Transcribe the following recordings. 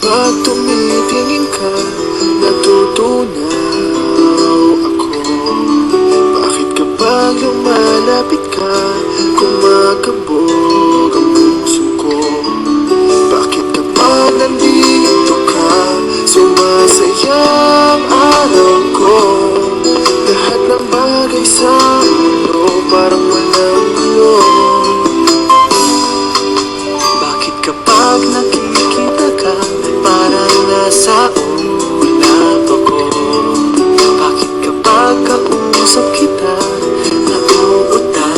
Kapag tumitingin ka, natutunaw ako. Bakit kapag lumalapit ka, kumakabog ang puso ko? Bakit kapag nandito ka, sumasaya ang araw ko? Lahat ng bagay sa mundo parang walang gulo. Bakit kapag nakikita ka, parang nasa ulap ako? Bakit kapag kausap kita, nauutal-utal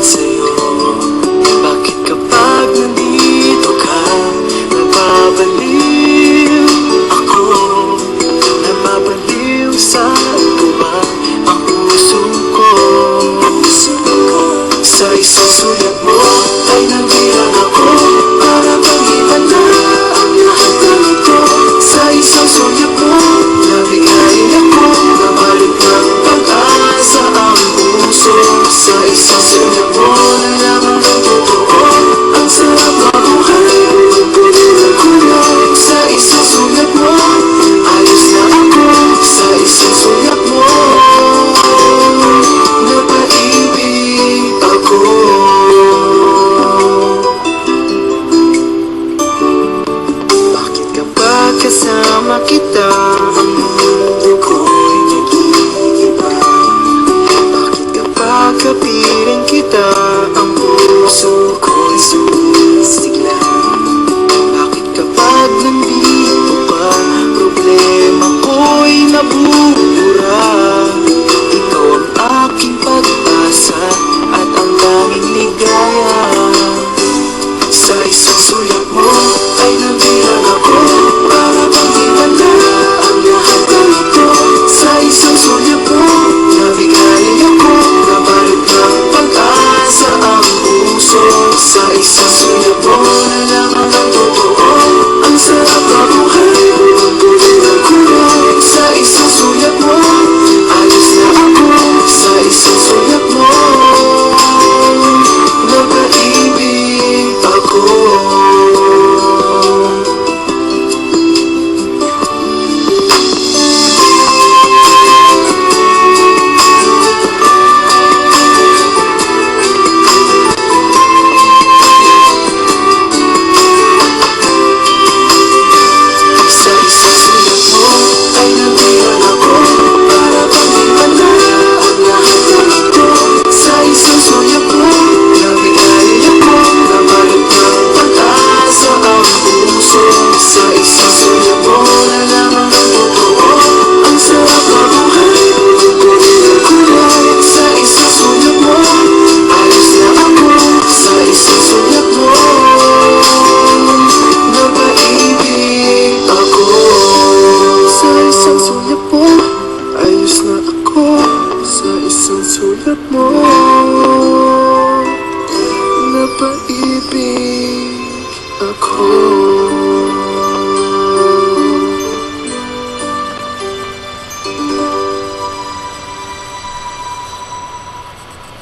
sa'yo? Bakit kapag nandito ka, nababaliw ako? Nababaliw sa tuwa ang puso ko. Sa isang sulat mo ay nagbilang ako, para bang iba na ang lahat ng ito. Sa isang sulat mo, nabigay ako, nabalik ng pag-asa ang puso. Sa isang sulat mo, nalaman ng totoo, ang sarap mabuhay, punin ang kulay. Sa isang sulat mo, ayos na ako. Sa isang sulat mo, napaibig ako. Bakit kapag kasama kita, ang mundo ko'y nag-iiba? Bakit kapag kapiling kita, ang puso ko'y sumisigla? Bakit kapag nandito ka, problema ko'y nabubura? Ikaw ang aking pag-asa at ang tanging ligaya. Sa isang sulat